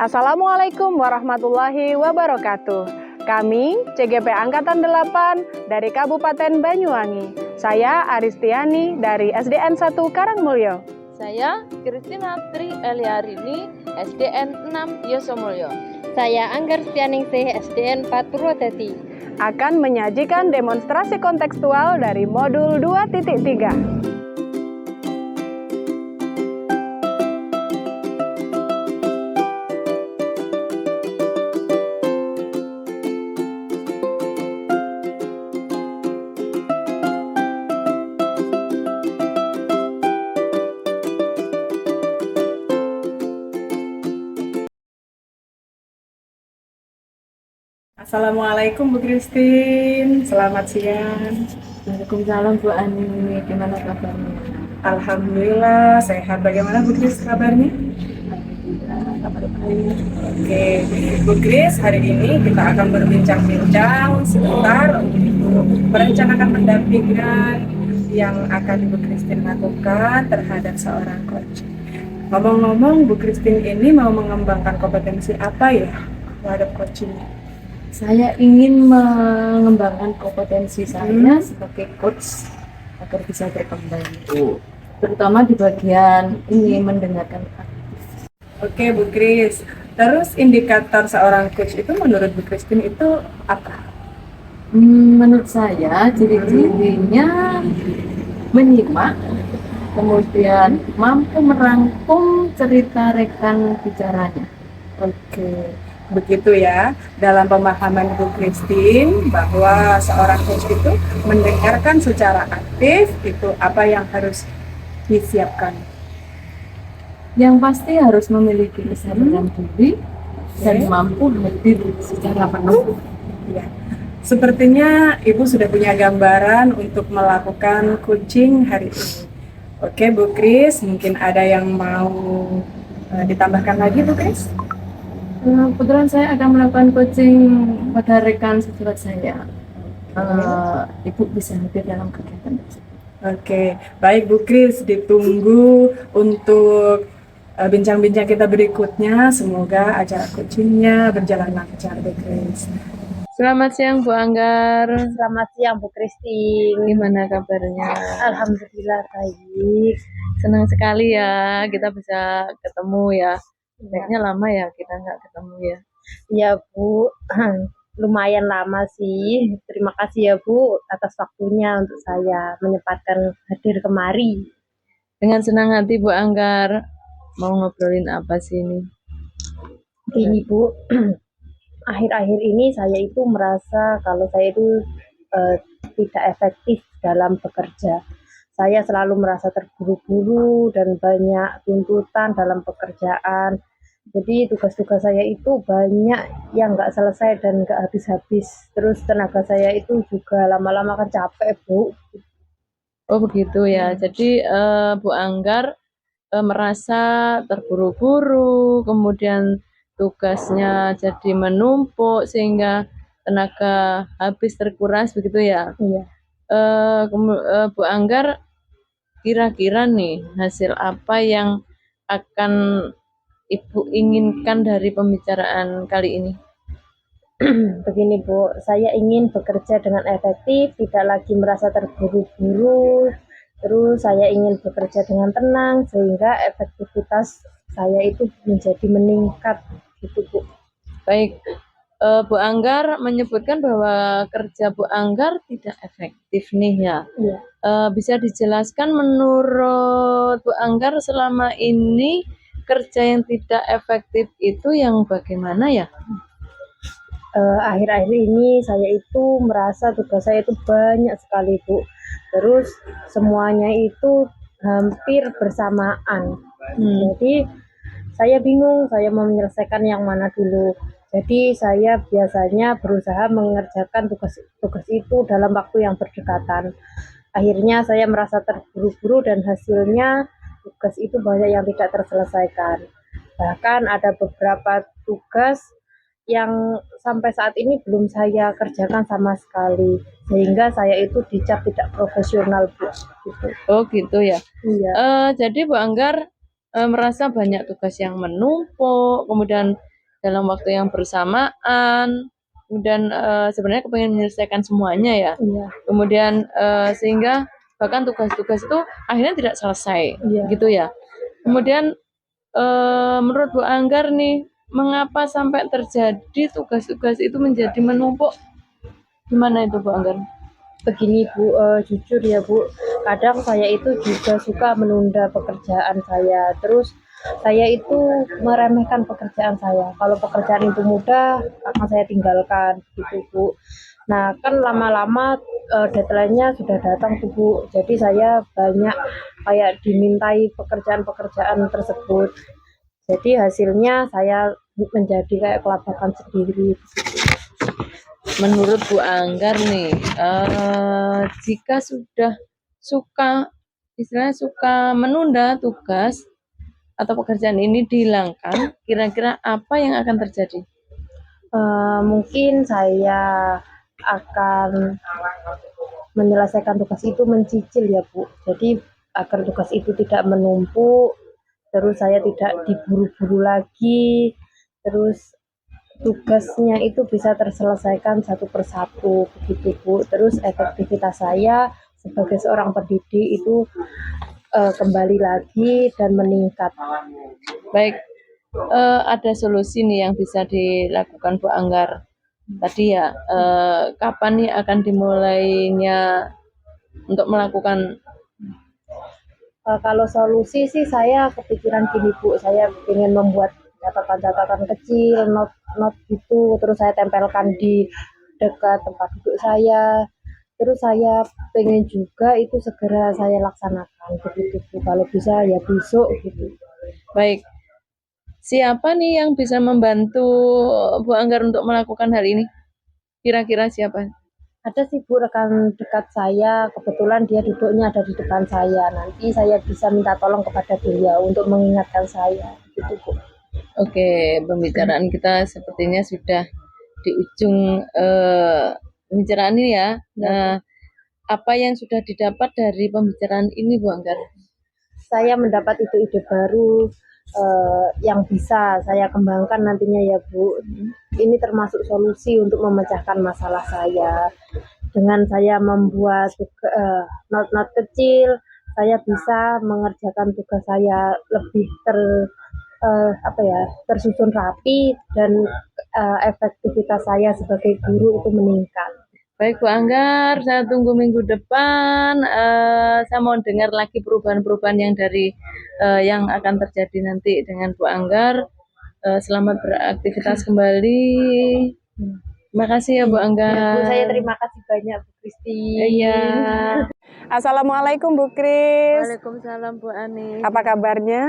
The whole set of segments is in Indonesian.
Assalamualaikum warahmatullahi wabarakatuh. Kami CGP Angkatan 8 dari Kabupaten Banyuwangi. Saya Aristiani dari SDN 1 Karangmulyo. Saya Kristina Tri Eliarini, SDN 6 Yosomulyo. Saya Anggar Stianingsih, SDN 4 Purwodadi. Akan menyajikan demonstrasi kontekstual dari modul 2.3. Assalamualaikum Bu Christine, selamat siang. Waalaikumsalam Bu Ani, gimana kabarnya? Alhamdulillah sehat. Bagaimana Bu Kris kabarnya? Alhamdulillah, kabar baik. Oke, Bu Kris, hari ini kita akan berbincang-bincang seputar untuk merencanakan pendampingan yang akan Bu Christine lakukan terhadap seorang coach. Ngomong-ngomong, Bu Christine ini mau mengembangkan kompetensi apa ya terhadap coaching? Saya ingin mengembangkan kompetensi saya sebagai coach agar bisa berkembang. Terutama di bagian ini mendengarkan aktif. Oke Bu Kris, terus indikator seorang coach itu menurut Bu Christine itu apa? Menurut saya ciri-cirinya menyimak, kemudian mampu merangkum cerita rekan bicaranya. Oke, begitu ya. Dalam pemahaman Bu Christine bahwa seorang coach itu mendengarkan secara aktif, itu apa yang harus disiapkan? Yang pasti harus memiliki kesadaran diri dan mampu hadir secara penuh. Ya. Sepertinya Ibu sudah punya gambaran untuk melakukan coaching hari ini. Oke Bu Kris, mungkin ada yang mau ditambahkan lagi Bu Kris? Kebetulan saya akan melakukan coaching pada rekan sejawat saya. Ibu bisa hadir dalam kegiatan tersebut. Oke, baik Bu Kris, ditunggu untuk bincang-bincang kita berikutnya. Semoga acara coachingnya berjalan lancar Bu Kris. Selamat siang Bu Anggar. Selamat siang Bu Christine. Gimana kabarnya? Alhamdulillah baik. Senang sekali ya kita bisa ketemu ya. Kayaknya lama ya kita nggak ketemu ya. Ya Bu, lumayan lama sih. Terima kasih ya Bu atas waktunya untuk saya menyempatkan hadir kemari. Dengan senang hati Bu Anggar. Mau ngobrolin apa sih ini? Ini Bu, akhir-akhir ini saya itu merasa kalau saya itu tidak efektif dalam bekerja. Saya selalu merasa terburu-buru dan banyak tuntutan dalam pekerjaan. Jadi tugas-tugas saya itu banyak yang nggak selesai dan nggak habis-habis. Terus tenaga saya itu juga lama-lama kan capek Bu. Oh begitu ya. Jadi Bu Anggar merasa terburu-buru, kemudian tugasnya jadi menumpuk sehingga tenaga habis terkuras begitu ya. Iya. Bu Anggar, kira-kira nih hasil apa yang akan Ibu inginkan dari pembicaraan kali ini? Begini Bu, saya ingin bekerja dengan efektif, tidak lagi merasa terburu-buru. Terus saya ingin bekerja dengan tenang sehingga efektivitas saya itu menjadi meningkat gitu Bu. Baik, Bu Anggar menyebutkan bahwa kerja Bu Anggar tidak efektif nih ya. Iya. Bisa dijelaskan menurut Bu Anggar selama ini kerja yang tidak efektif itu yang bagaimana ya? Akhir-akhir ini saya itu merasa tugas saya itu banyak sekali Bu. Terus semuanya itu hampir bersamaan. Jadi saya bingung saya mau menyelesaikan yang mana dulu. Jadi saya biasanya berusaha mengerjakan tugas itu dalam waktu yang berdekatan. Akhirnya saya merasa terburu-buru dan hasilnya tugas itu banyak yang tidak terselesaikan. Bahkan ada beberapa tugas yang sampai saat ini belum saya kerjakan sama sekali, sehingga saya itu dicap tidak profesional Bu. Gitu. Oh gitu ya. Iya. Jadi Bu Anggar merasa banyak tugas yang menumpuk, kemudian dalam waktu yang bersamaan, kemudian sebenarnya kepengen menyelesaikan semuanya ya. Iya. Kemudian sehingga bahkan tugas-tugas itu akhirnya tidak selesai, Iya. gitu ya. Kemudian menurut Bu Anggar nih, mengapa sampai terjadi tugas-tugas itu menjadi menumpuk? Gimana itu Bu Anggar? Begini Bu, jujur ya Bu, kadang saya itu juga suka menunda pekerjaan saya. Terus saya itu meremehkan pekerjaan saya. Kalau pekerjaan itu mudah, akan saya tinggalkan gitu Bu. Nah kan lama-lama deadline-nya sudah datang tuh Bu. Jadi saya banyak kayak dimintai pekerjaan-pekerjaan tersebut. Jadi hasilnya saya menjadi kayak kelabakan sendiri. Menurut Bu Anggar nih, jika sudah istilahnya suka menunda tugas atau pekerjaan ini dihilangkan, kira-kira apa yang akan terjadi? Mungkin saya akan menyelesaikan tugas itu mencicil ya Bu. Jadi agar tugas itu tidak menumpuk, terus saya tidak diburu-buru lagi, terus tugasnya itu bisa terselesaikan satu persatu begitu Bu. Terus efektivitas saya sebagai seorang pendidik itu kembali lagi dan meningkat. Baik, ada solusi nih yang bisa dilakukan Bu Anggar. Tadi ya, kapan nih akan dimulainya untuk melakukan? Kalau solusi sih saya kepikiran gini Bu, saya ingin membuat catatan-catatan kecil, not gitu, terus saya tempelkan di dekat tempat duduk saya. Terus saya pengen juga itu segera saya laksanakan begitu Bu. Kalau bisa ya besok gitu. Baik, siapa nih yang bisa membantu Bu Anggar untuk melakukan hal ini? Kira-kira siapa? Ada sih Bu rekan dekat saya, kebetulan dia duduknya ada di depan saya. Nanti saya bisa minta tolong kepada beliau untuk mengingatkan saya gitu Bu. Oke, pembicaraan kita sepertinya sudah di ujung pembicaraan ini ya. Nah, apa yang sudah didapat dari pembicaraan ini Bu Anggar? Saya mendapat ide-ide baru yang bisa saya kembangkan nantinya ya Bu. Ini termasuk solusi untuk memecahkan masalah saya. Dengan saya membuat not-not kecil, saya bisa mengerjakan tugas saya lebih tersusun rapi dan efektivitas saya sebagai guru itu meningkat. Baik Bu Anggar, saya tunggu minggu depan. Saya mau dengar lagi perubahan-perubahan yang akan terjadi nanti dengan Bu Anggar. Selamat beraktivitas kembali. Terima kasih ya Bu Anggar. Ya, Bu, saya terima kasih banyak Bu Kristi. Iya. Assalamualaikum Bu Kris. Waalaikumsalam Bu Ani. Apa kabarnya?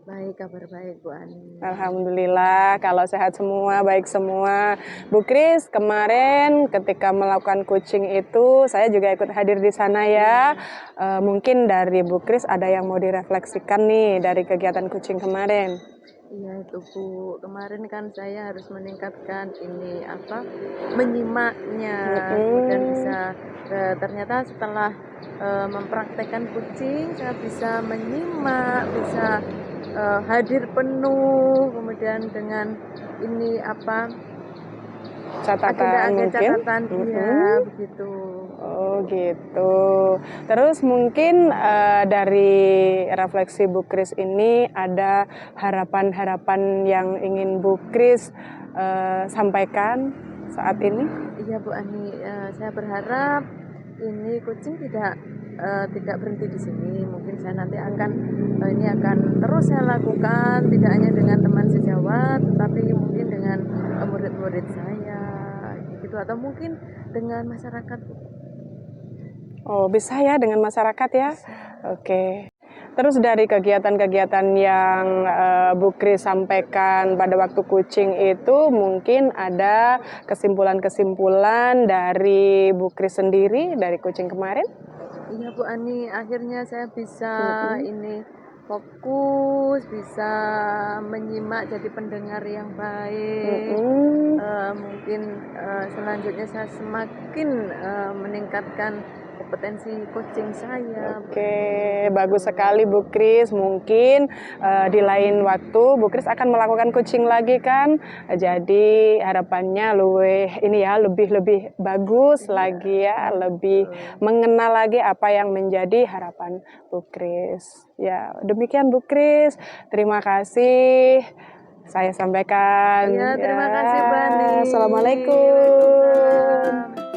Baik, kabar baik Bu Ani. Alhamdulillah, kalau sehat semua, baik semua. Bu Kris, kemarin ketika melakukan coaching itu, saya juga ikut hadir di sana ya. Mungkin dari Bu Kris ada yang mau direfleksikan nih dari kegiatan coaching kemarin. Iya itu Bu, kemarin kan saya harus meningkatkan menyimaknya, kemudian bisa ternyata setelah mempraktekkan coaching, saya bisa menyimak, bisa hadir penuh, kemudian dengan Catatan mungkin. catatan, iya begitu. Oh gitu. Terus mungkin dari refleksi Bu Kris ini ada harapan-harapan yang ingin Bu Kris sampaikan saat ini? Iya Bu Ani, saya berharap ini coaching tidak berhenti di sini. Mungkin saya nanti ini akan terus saya lakukan, tidak hanya dengan teman sejawat, tetapi mungkin dengan murid-murid saya, gitu, atau mungkin dengan masyarakat. Oh, bisa ya dengan masyarakat ya? Oke. Terus dari kegiatan-kegiatan yang Bu Kris sampaikan pada waktu coaching itu mungkin ada kesimpulan-kesimpulan dari Bu Kris sendiri dari coaching kemarin? Iya Bu Ani, akhirnya saya bisa fokus, bisa menyimak jadi pendengar yang baik. Mungkin selanjutnya saya semakin meningkatkan kompetensi coaching saya. Oke, bagus sekali Bu Kris. Mungkin di lain waktu Bu Kris akan melakukan coaching lagi kan. Jadi harapannya lebih bagus lagi ya, lebih mengenal lagi apa yang menjadi harapan Bu Kris. Ya, demikian Bu Kris. Terima kasih. Saya sampaikan. Ya, terima Ya, kasih Bani. Assalamualaikum. Waalaikumsalam.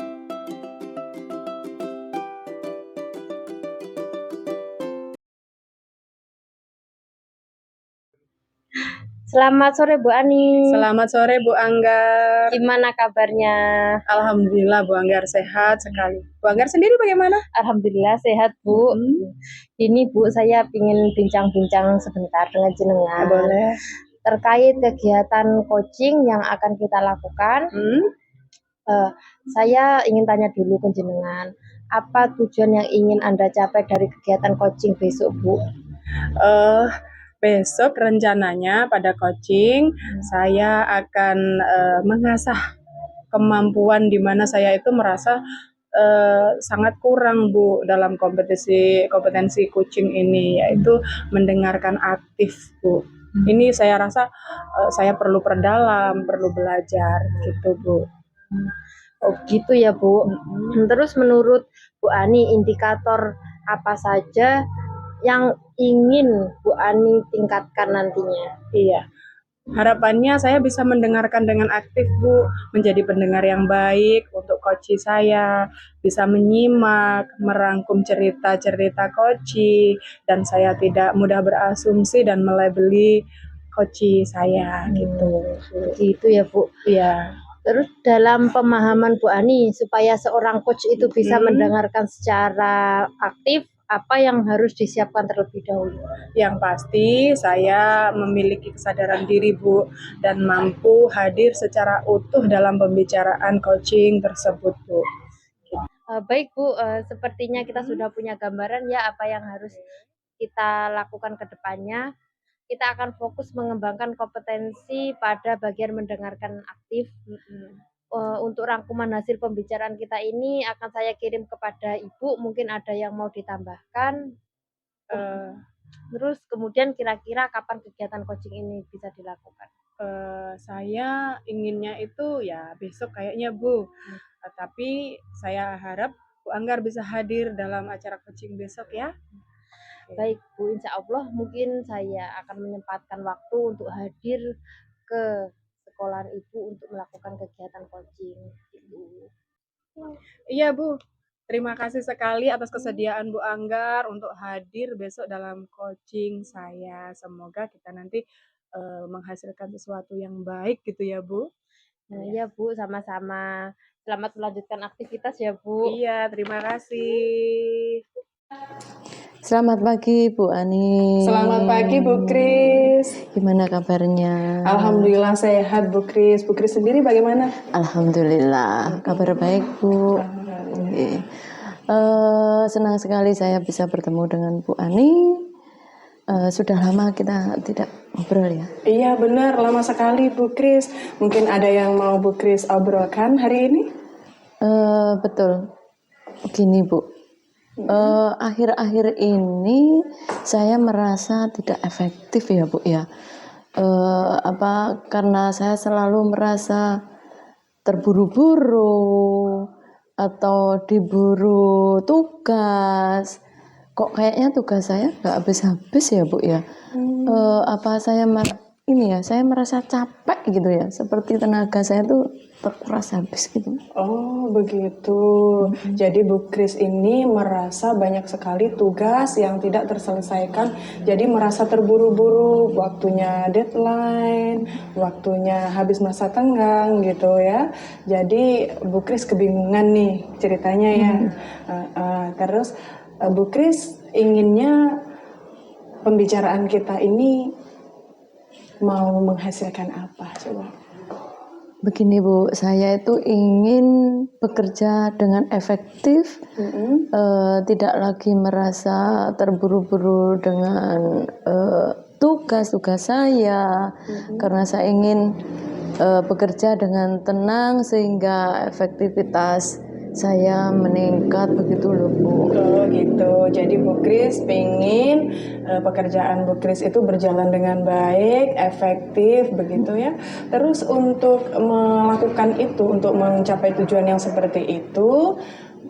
Selamat sore Bu Ani. Selamat sore Bu Anggar. Gimana kabarnya? Alhamdulillah Bu Anggar sehat sekali. Bu Anggar sendiri bagaimana? Alhamdulillah sehat Bu. Ini Bu, saya ingin bincang-bincang sebentar dengan jenengan. Boleh. Terkait kegiatan coaching yang akan kita lakukan. Saya ingin tanya dulu ke jenengan, apa tujuan yang ingin Anda capai dari kegiatan coaching besok Bu? Besok rencananya pada coaching saya akan mengasah kemampuan di mana saya itu merasa sangat kurang Bu dalam kompetensi coaching ini, yaitu mendengarkan aktif Bu. Ini saya rasa saya perlu perdalam, perlu belajar gitu Bu. Oh gitu ya Bu. Terus menurut Bu Ani, indikator apa saja yang ingin Bu Ani tingkatkan nantinya? Iya. Harapannya saya bisa mendengarkan dengan aktif Bu, menjadi pendengar yang baik untuk coach saya, bisa menyimak, merangkum cerita-cerita coach, dan saya tidak mudah berasumsi dan melabeli coach saya gitu. Gitu ya Bu. Iya. Terus dalam pemahaman Bu Ani, supaya seorang coach itu bisa mendengarkan secara aktif, apa yang harus disiapkan terlebih dahulu? Yang pasti saya memiliki kesadaran diri Bu, dan mampu hadir secara utuh dalam pembicaraan coaching tersebut Bu. Baik Bu, sepertinya kita sudah punya gambaran ya apa yang harus kita lakukan ke depannya. Kita akan fokus mengembangkan kompetensi pada bagian mendengarkan aktif. Untuk rangkuman hasil pembicaraan kita ini akan saya kirim kepada Ibu, mungkin ada yang mau ditambahkan. Terus kemudian kira-kira kapan kegiatan coaching ini bisa dilakukan? Saya inginnya itu ya besok kayaknya Bu. Tapi saya harap Bu Anggar bisa hadir dalam acara coaching besok ya. Baik Bu, insya Allah mungkin saya akan menyempatkan waktu untuk hadir ke sekolahan Ibu untuk melakukan kegiatan coaching. Iya Bu, terima kasih sekali atas kesediaan Bu Anggar untuk hadir besok dalam coaching saya. Semoga kita nanti menghasilkan sesuatu yang baik gitu ya Bu. Nah, iya Bu, sama-sama. Selamat melanjutkan aktivitas ya Bu. Iya, terima kasih. Selamat pagi Bu Ani. Selamat pagi Bu Kris. Gimana kabarnya? Alhamdulillah sehat Bu Kris. Bu Kris sendiri bagaimana? Alhamdulillah, kabar baik Bu. Oke. Senang sekali saya bisa bertemu dengan Bu Ani. Sudah lama kita tidak ngobrol ya. Iya benar, lama sekali Bu Kris. Mungkin ada yang mau Bu Kris obrolkan hari ini? Betul. Gini Bu, akhir-akhir ini saya merasa tidak efektif ya Bu ya. Karena saya selalu merasa terburu-buru atau diburu tugas. Kok kayaknya tugas saya nggak habis-habis ya Bu ya. Saya merasa capek gitu ya, seperti tenaga saya tuh terkuras habis gitu. Oh begitu. Jadi Bu Kris ini merasa banyak sekali tugas yang tidak terselesaikan. Jadi merasa terburu-buru, waktunya deadline, waktunya habis masa tenggang gitu ya. Jadi Bu Kris kebingungan nih ceritanya ya. Terus Bu Kris inginnya pembicaraan kita ini mau menghasilkan apa coba? Begini Bu, saya itu ingin bekerja dengan efektif, tidak lagi merasa terburu-buru dengan tugas-tugas saya, karena saya ingin bekerja dengan tenang sehingga efektivitas saya meningkat begitu loh Bu. Oh gitu. Jadi Bu Kris pengen pekerjaan Bu Kris itu berjalan dengan baik, efektif begitu ya. Terus untuk melakukan itu, untuk mencapai tujuan yang seperti itu,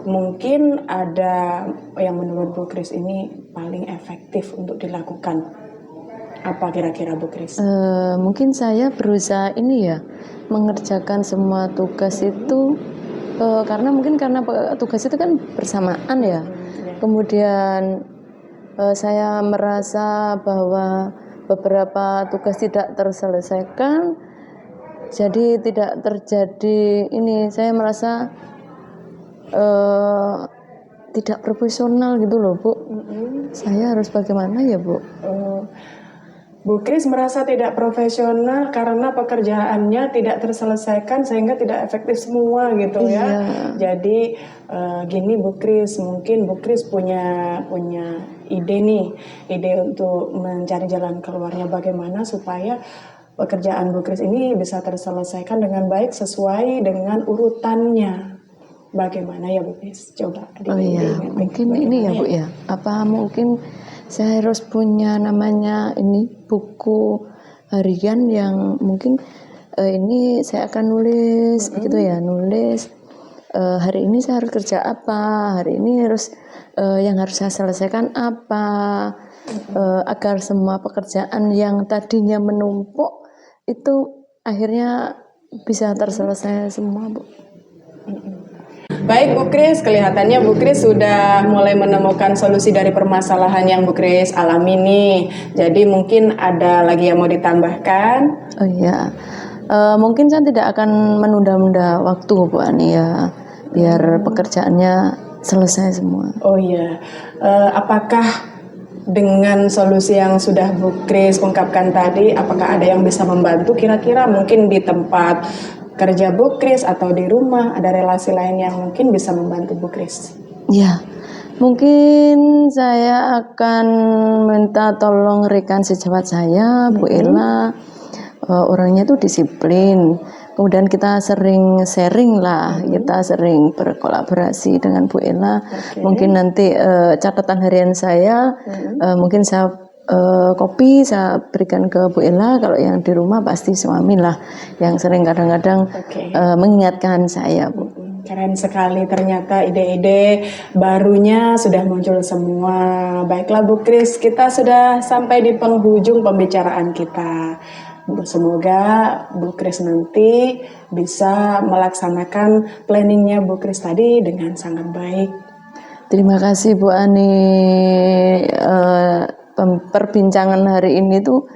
mungkin ada yang menurut Bu Kris ini paling efektif untuk dilakukan. Apa kira-kira Bu Kris? Mungkin saya berusaha ini ya, mengerjakan semua tugas itu karena tugas itu kan bersamaan ya. Kemudian saya merasa bahwa beberapa tugas tidak terselesaikan, jadi tidak terjadi ini. Saya merasa tidak profesional gitu loh Bu. Saya harus bagaimana ya Bu? Bu Kris merasa tidak profesional karena pekerjaannya tidak terselesaikan sehingga tidak efektif semua gitu ya. Iya. Jadi gini Bu Kris, mungkin Bu Kris punya ide nih, ide untuk mencari jalan keluarnya bagaimana supaya pekerjaan Bu Kris ini bisa terselesaikan dengan baik sesuai dengan urutannya. Bagaimana ya Bu Kris? Coba. Oh iya, mungkin ini ya Bu ya. Apa mungkin saya harus punya namanya ini buku harian yang mungkin ini saya akan nulis begitu ya, nulis hari ini saya harus kerja apa, hari ini harus yang harus saya selesaikan apa, agar semua pekerjaan yang tadinya menumpuk itu akhirnya bisa terselesaikan semua Bu. Baik Bu Kris, kelihatannya Bu Kris sudah mulai menemukan solusi dari permasalahan yang Bu Kris alami nih. Jadi mungkin ada lagi yang mau ditambahkan? Oh iya, mungkin saya tidak akan menunda-nunda waktu Bu Ani ya, biar pekerjaannya selesai semua. Oh iya, apakah dengan solusi yang sudah Bu Kris ungkapkan tadi, apakah ada yang bisa membantu kira-kira mungkin di tempat kerja Bu Kris atau di rumah, ada relasi lain yang mungkin bisa membantu Bu Kris? Ya, mungkin saya akan minta tolong rekan sejawat saya, Bu Ella. Orangnya itu disiplin. Kemudian kita sering sharing lah, kita sering berkolaborasi dengan Bu Ella. Mungkin nanti catatan harian saya, mungkin saya kopi saya berikan ke Bu Ella. Kalau yang di rumah pasti suami lah yang sering kadang-kadang mengingatkan saya Bu. Keren sekali, ternyata ide-ide barunya sudah muncul semua. Baiklah Bu Kris, kita sudah sampai di penghujung pembicaraan kita. Semoga Bu Kris nanti bisa melaksanakan planningnya Bu Kris tadi dengan sangat baik. Terima kasih Bu Ani. Perbincangan hari ini tuh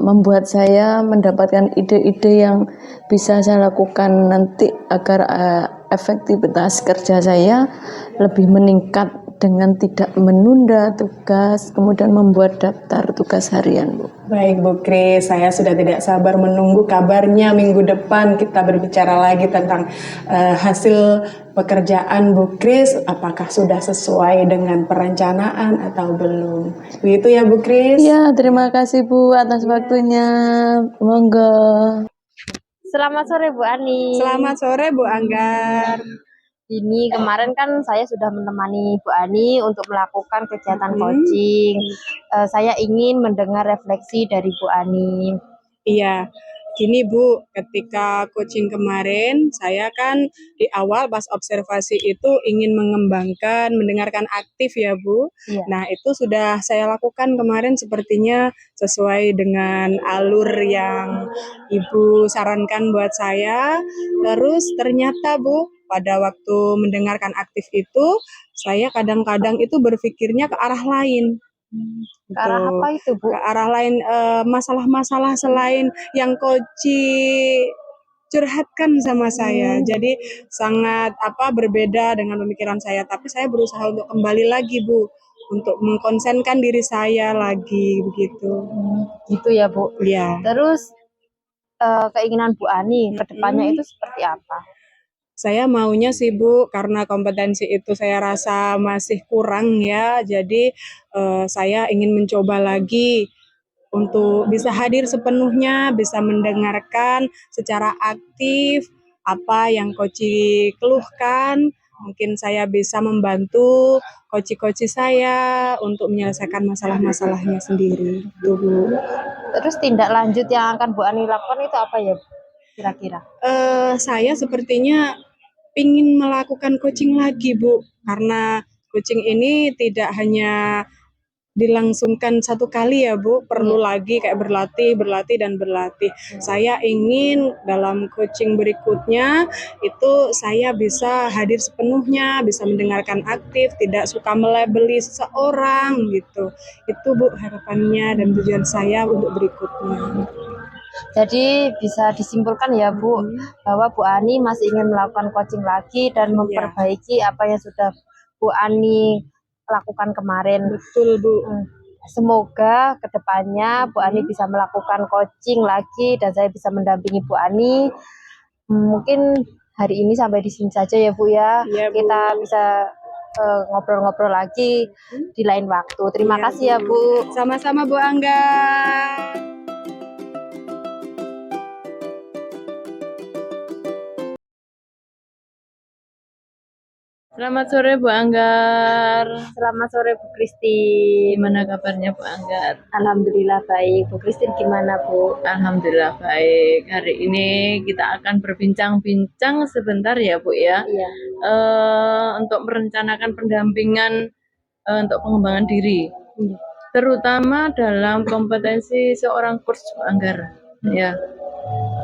membuat saya mendapatkan ide-ide yang bisa saya lakukan nanti agar efektivitas kerja saya lebih meningkat dengan tidak menunda tugas, kemudian membuat daftar tugas harian Bu. Baik Bu Kris, saya sudah tidak sabar menunggu kabarnya minggu depan kita berbicara lagi tentang hasil pekerjaan Bu Kris, apakah sudah sesuai dengan perencanaan atau belum. Begitu ya Bu Kris? Ya, terima kasih Bu atas waktunya. Monggo. Selamat sore Bu Ani. Selamat sore Bu Anggar. Ini kemarin kan saya sudah menemani Bu Ani untuk melakukan kegiatan coaching. Saya ingin mendengar refleksi dari Bu Ani. Iya, gini Bu, ketika coaching kemarin, saya kan di awal pas observasi itu ingin mengembangkan, mendengarkan aktif ya Bu. Iya. Nah itu sudah saya lakukan kemarin sepertinya sesuai dengan alur yang Ibu sarankan buat saya. Terus ternyata Bu, pada waktu mendengarkan aktif itu, saya kadang-kadang itu berpikirnya ke arah lain. Ke arah Gitu. apa itu Bu? Ke arah lain, masalah-masalah selain yang curhatkan sama saya. Jadi sangat berbeda dengan pemikiran saya, tapi saya berusaha untuk kembali lagi Bu, untuk mengkonsenkan diri saya lagi begitu. Gitu ya Bu. Iya. Terus keinginan Bu Ani ke depannya itu seperti apa? Saya maunya sih Bu, karena kompetensi itu saya rasa masih kurang ya, jadi saya ingin mencoba lagi untuk bisa hadir sepenuhnya, bisa mendengarkan secara aktif apa yang Koci keluhkan. Mungkin saya bisa membantu koci-koci saya untuk menyelesaikan masalah-masalahnya sendiri. Itu, Bu. Terus tindak lanjut yang akan Bu Ani lakukan itu apa ya kira-kira? Saya sepertinya ingin melakukan coaching lagi, Bu. Karena coaching ini tidak hanya dilangsungkan satu kali ya Bu, perlu lagi kayak berlatih dan berlatih. Saya ingin dalam coaching berikutnya itu saya bisa hadir sepenuhnya, bisa mendengarkan aktif, tidak suka melabeli seseorang gitu. Itu Bu harapannya dan tujuan saya untuk berikutnya. Jadi bisa disimpulkan ya Bu, bahwa Bu Ani masih ingin melakukan coaching lagi dan memperbaiki apa yang sudah Bu Ani lakukan kemarin. Betul Bu. Semoga kedepannya Bu Ani bisa melakukan coaching lagi dan saya bisa mendampingi Bu Ani. Mungkin hari ini sampai di sini saja ya Bu ya. Iya, Bu. Kita bisa ngobrol-ngobrol lagi di lain waktu. Terima kasih ya Bu. Sama-sama Bu Angga. Selamat sore Bu Anggar. Selamat sore Bu Kristi. Gimana kabarnya Bu Anggar? Alhamdulillah baik. Bu Kristin gimana Bu? Alhamdulillah baik. Hari ini kita akan berbincang-bincang sebentar ya Bu ya. Iya. Untuk merencanakan pendampingan untuk pengembangan diri. Terutama dalam kompetensi seorang coach Bu Anggar. Ya.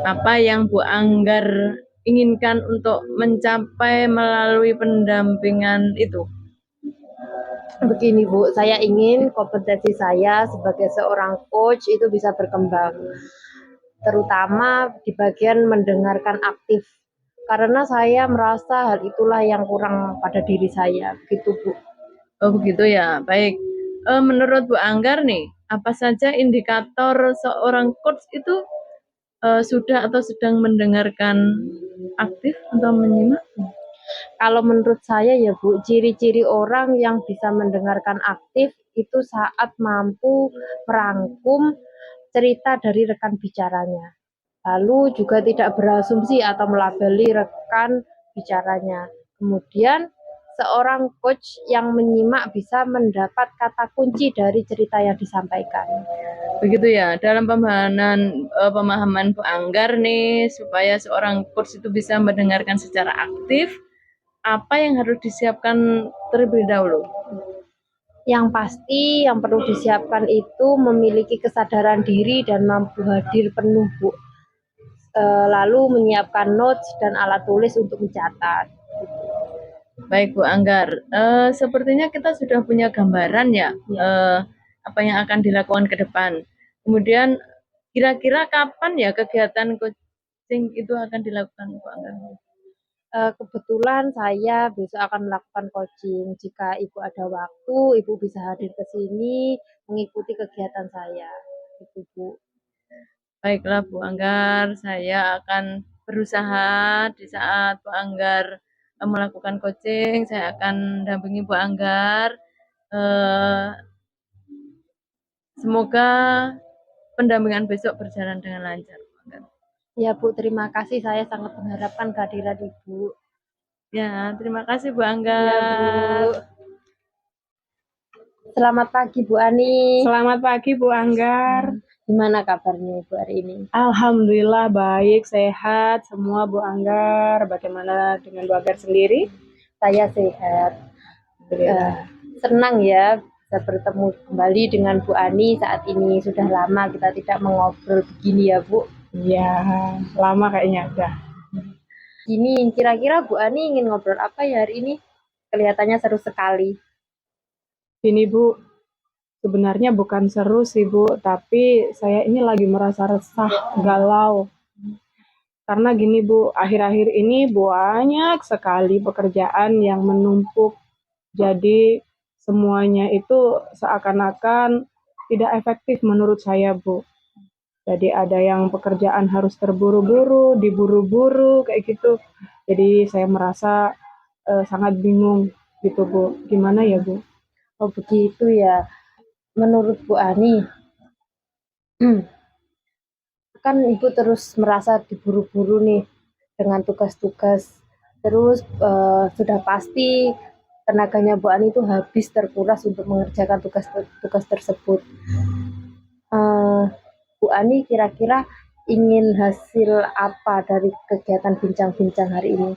Apa yang Bu Anggar inginkan untuk mencapai melalui pendampingan itu? Begini Bu, saya ingin kompetensi saya sebagai seorang coach itu bisa berkembang, terutama di bagian mendengarkan aktif, karena saya merasa hal itulah yang kurang pada diri saya, gitu Bu. Oh begitu ya, baik. Menurut Bu Anggar nih, apa saja indikator seorang coach itu sudah atau sedang mendengarkan aktif atau menyimak? Kalau menurut saya ya Bu, ciri-ciri orang yang bisa mendengarkan aktif itu saat mampu merangkum cerita dari rekan bicaranya. Lalu juga tidak berasumsi atau melabeli rekan bicaranya. Kemudian seorang coach yang menyimak bisa mendapat kata kunci dari cerita yang disampaikan. Begitu ya, dalam pemahaman Bu Anggar nih, supaya seorang coach itu bisa mendengarkan secara aktif, apa yang harus disiapkan terlebih dahulu? Yang pasti yang perlu disiapkan itu memiliki kesadaran diri dan mampu hadir penuh Bu. Lalu menyiapkan notes dan alat tulis untuk mencatat. Baik Bu Anggar, sepertinya kita sudah punya gambaran ya, apa yang akan dilakukan ke depan. Kemudian kira-kira kapan ya kegiatan coaching itu akan dilakukan Bu Anggar? Kebetulan saya besok akan melakukan coaching. Jika Ibu ada waktu, Ibu bisa hadir ke sini mengikuti kegiatan saya. Gitu Bu. Baiklah Bu Anggar, saya akan berusaha di saat Bu Anggar melakukan coaching, saya akan dampingi Bu Anggar. Semoga pendampingan besok berjalan dengan lancar. Ya Bu, terima kasih. Saya sangat mengharapkan kehadiran Ibu. Ya, terima kasih Bu Anggar. Ya Bu. Selamat pagi Bu Ani. Selamat pagi Bu Anggar. Gimana kabarnya Ibu hari ini? Alhamdulillah baik, sehat semua Bu Anggar. Bagaimana dengan Bu Anggar sendiri? Saya sehat. Senang ya bisa bertemu kembali dengan Bu Ani saat ini. Sudah lama kita tidak mengobrol begini ya Bu. Iya, lama kayaknya udah. Gini, kira-kira Bu Ani ingin ngobrol apa ya hari ini? Kelihatannya seru sekali. Ini Bu, sebenarnya bukan seru sih Bu, tapi saya ini lagi merasa resah, galau. Karena gini Bu, akhir-akhir ini banyak sekali pekerjaan yang menumpuk. Jadi semuanya itu seakan-akan tidak efektif menurut saya Bu. Jadi ada yang pekerjaan harus terburu-buru, diburu-buru kayak gitu. Jadi saya merasa sangat bingung gitu Bu. Gimana ya Bu? Oh begitu ya. Menurut Bu Ani, kan Ibu terus merasa diburu-buru nih. dengan tugas-tugas. Terus sudah pasti tenaganya Bu Ani itu habis terkuras untuk mengerjakan tugas-tugas tersebut. Eh, Bu Ani kira-kira ingin hasil apa dari kegiatan bincang-bincang hari ini?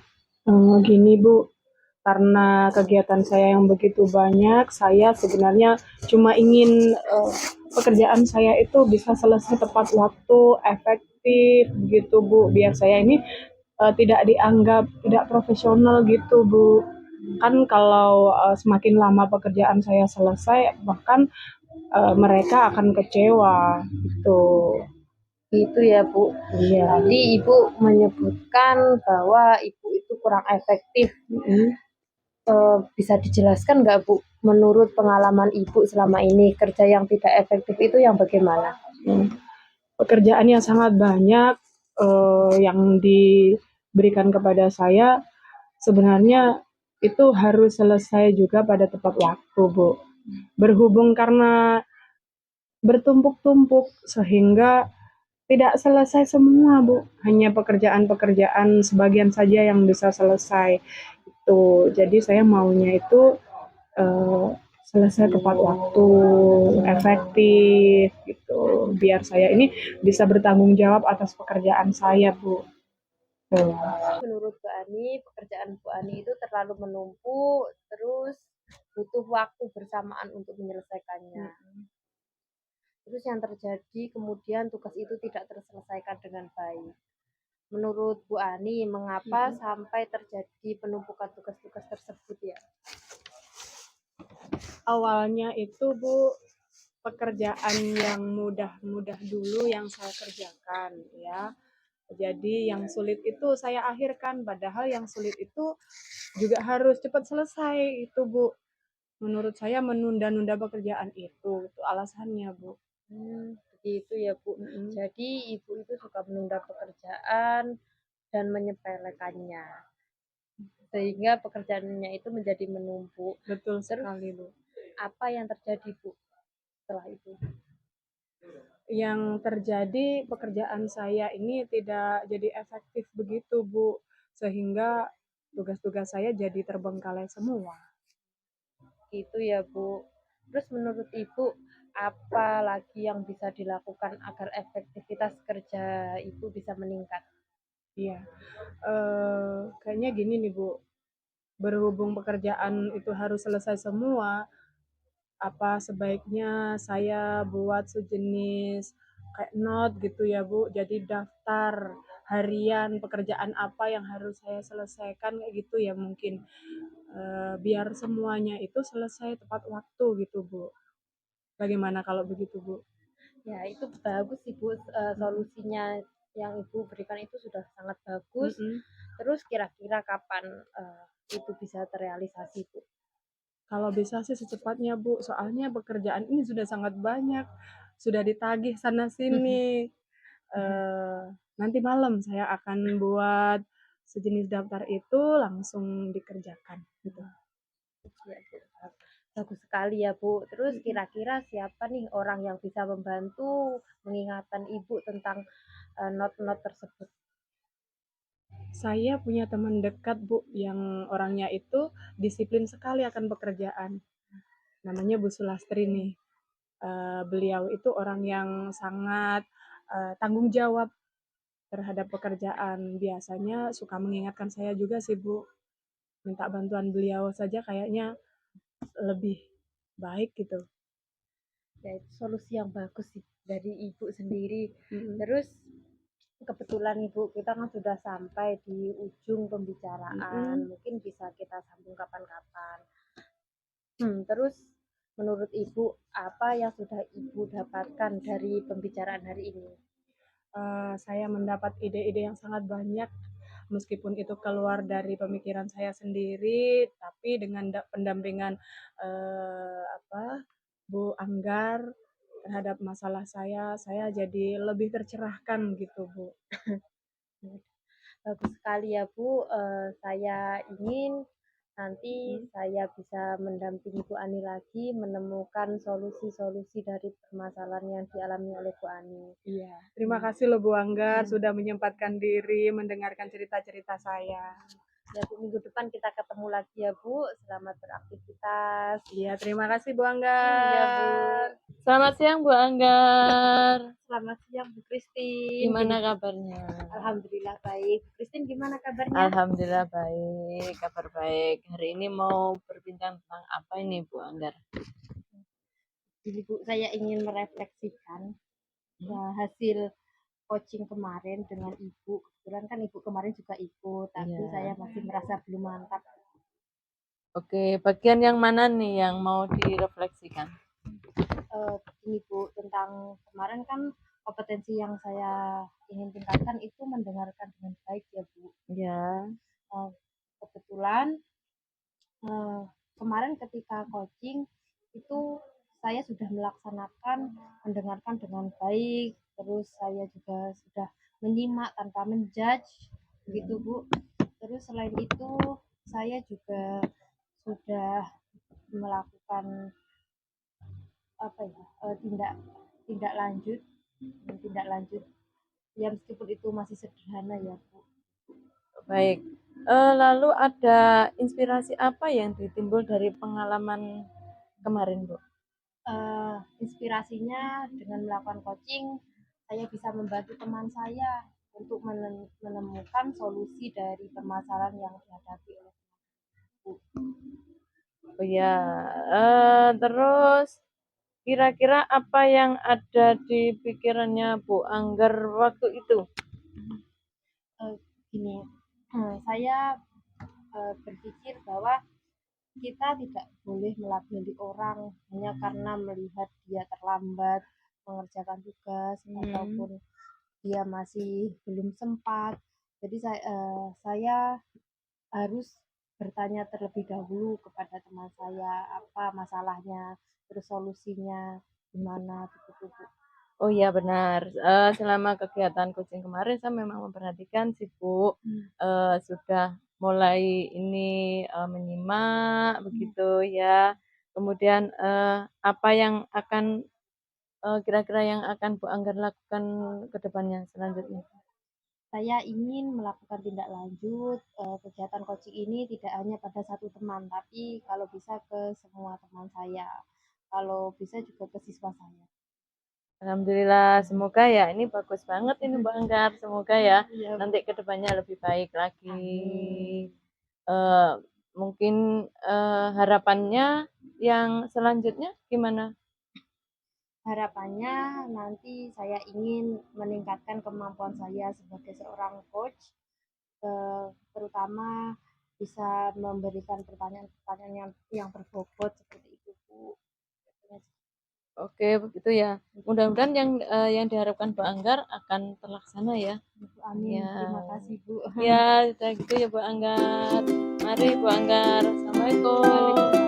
Gini Bu, karena kegiatan saya yang begitu banyak, saya sebenarnya cuma ingin pekerjaan saya itu bisa selesai tepat waktu, efektif gitu Bu, biar saya ini tidak dianggap tidak profesional gitu Bu. Kan kalau semakin lama pekerjaan saya selesai, bahkan mereka akan kecewa gitu. Gitu ya Bu. Iya. Tadi Ibu menyebutkan bahwa Ibu itu kurang efektif. Bisa dijelaskan nggak Bu, menurut pengalaman Ibu selama ini kerja yang tidak efektif itu yang bagaimana? Pekerjaan yang sangat banyak yang diberikan kepada saya sebenarnya itu harus selesai juga pada tepat waktu, Bu. Berhubung karena bertumpuk-tumpuk sehingga tidak selesai semua, Bu. Hanya pekerjaan-pekerjaan sebagian saja yang bisa selesai. Itu. Jadi saya maunya itu eh, selesai tepat waktu, efektif gitu. Biar saya ini bisa bertanggung jawab atas pekerjaan saya, Bu. Tuh. Menurut Bu Ani, pekerjaan Bu Ani itu terlalu menumpuk, terus butuh waktu bersamaan untuk menyelesaikannya. Terus yang terjadi kemudian tugas itu tidak terselesaikan dengan baik. Menurut Bu Ani, mengapa sampai terjadi penumpukan tugas-tugas tersebut ya? Awalnya itu Bu, pekerjaan yang mudah-mudah dulu yang saya kerjakan ya. Jadi yang sulit itu saya akhirkan, padahal yang sulit itu juga harus cepat selesai itu Bu. Menurut saya menunda-nunda pekerjaan itu alasannya Bu. Begitu ya Bu. Jadi Ibu itu suka menunda pekerjaan dan menyepelekannya, sehingga pekerjaannya itu menjadi menumpuk. Betul Terus sekali Bu. apa yang terjadi Bu setelah itu? Yang terjadi pekerjaan saya ini tidak jadi efektif begitu Bu, sehingga tugas-tugas saya jadi terbengkalai semua. Gitu ya Bu. Terus menurut Ibu apa lagi yang bisa dilakukan agar efektivitas kerja Ibu bisa meningkat? Iya, kayaknya gini nih Bu, berhubung pekerjaan itu harus selesai semua, apa sebaiknya saya buat sejenis kayak note gitu ya Bu, jadi daftar harian pekerjaan apa yang harus saya selesaikan kayak gitu ya mungkin. Biar semuanya itu selesai tepat waktu gitu Bu. Bagaimana kalau begitu Bu? Ya, itu bagus sih Bu, solusinya yang Ibu berikan itu sudah sangat bagus. Terus kira-kira kapan itu bisa terrealisasi Bu? Kalau bisa sih secepatnya Bu, soalnya pekerjaan ini sudah sangat banyak, sudah ditagih sana sini. Nanti malam saya akan buat sejenis daftar itu langsung dikerjakan gitu. Ya, Bu. Bagus sekali ya Bu. Terus kira-kira siapa nih orang yang bisa membantu mengingatkan Ibu tentang not-not tersebut? Saya punya teman dekat Bu yang orangnya itu disiplin sekali akan pekerjaan. Namanya Bu Sulastri nih. Beliau itu orang yang sangat tanggung jawab terhadap pekerjaan. Biasanya suka mengingatkan saya juga sih Bu. Minta bantuan beliau saja kayaknya lebih baik gitu. Ya, itu solusi yang bagus sih dari Ibu sendiri. Terus kebetulan Ibu kita kan sudah sampai di ujung pembicaraan. Mungkin bisa kita sambung kapan-kapan. Terus menurut Ibu apa yang sudah Ibu dapatkan dari pembicaraan hari ini? Saya mendapat ide-ide yang sangat banyak meskipun itu keluar dari pemikiran saya sendiri, tapi dengan pendampingan Bu Anggar terhadap masalah saya jadi lebih tercerahkan gitu Bu. Bagus sekali ya Bu. Saya ingin nanti saya bisa mendampingi Bu Ani lagi menemukan solusi-solusi dari permasalahan yang dialami oleh Bu Ani. Iya. Terima kasih loh Bu Anggar sudah menyempatkan diri mendengarkan cerita-cerita saya. Ya Bu, minggu depan kita ketemu lagi ya Bu. Selamat beraktivitas. Iya, terima kasih Bu Anggar. Iya Bu. Selamat siang Bu Anggar. Selamat siang Bu Christine. Gimana kabarnya? Alhamdulillah baik. Bu Christine gimana kabarnya? Alhamdulillah baik, kabar baik. Hari ini mau berbincang tentang apa ini Bu Anggar? Jadi Bu, saya ingin merefleksikan hasil coaching kemarin dengan Ibu. Kebetulan kan Ibu kemarin juga ikut, tapi Iya. saya masih merasa belum mantap. Oke, bagian yang mana nih yang mau direfleksikan? Ini Bu, tentang kemarin kan kompetensi yang saya ingin tingkatkan itu mendengarkan dengan baik ya Bu. Ya, Kebetulan kemarin ketika coaching itu saya sudah melaksanakan mendengarkan dengan baik, terus saya juga sudah menyimak tanpa menjudge, begitu Bu. Terus selain itu saya juga sudah melakukan tindak lanjut ya meskipun itu masih sederhana ya Bu. baik. Lalu ada inspirasi apa yang ditimbul dari pengalaman kemarin, Bu? Inspirasinya dengan melakukan coaching saya bisa membantu teman saya untuk menemukan solusi dari permasalahan yang dihadapi oleh Bu. Oh ya, terus kira-kira apa yang ada di pikirannya Bu Anggar waktu itu? Gini, saya berpikir bahwa kita tidak boleh melabeli orang hanya karena melihat dia terlambat mengerjakan tugas ataupun dia masih belum sempat. Jadi saya harus bertanya terlebih dahulu kepada teman saya apa masalahnya, terus solusinya gimana begitu Bu. Oh iya benar. Selama kegiatan coaching kemarin saya memang memperhatikan sih Bu, sudah mulai ini menyimak begitu ya. Kemudian apa yang akan kira-kira yang akan Bu Anggar lakukan ke depannya selanjutnya? Saya ingin melakukan tindak lanjut kegiatan coaching ini tidak hanya pada satu teman, tapi kalau bisa ke semua teman saya, kalau bisa juga ke siswa saya. Alhamdulillah, semoga ya ini bagus banget ini Bu Anggar, semoga ya Iya, nanti ke depannya lebih baik lagi. Eh, mungkin harapannya yang selanjutnya gimana? harapannya nanti saya ingin meningkatkan kemampuan saya sebagai seorang coach, terutama bisa memberikan pertanyaan-pertanyaan yang berbobot seperti itu Bu. Oke, begitu ya. Mudah-mudahan yang diharapkan Bu Anggar akan terlaksana ya. Amin. Ya. Terima kasih Bu. Ya, sudah gitu ya Bu Anggar. Mari Bu Anggar. Assalamualaikum.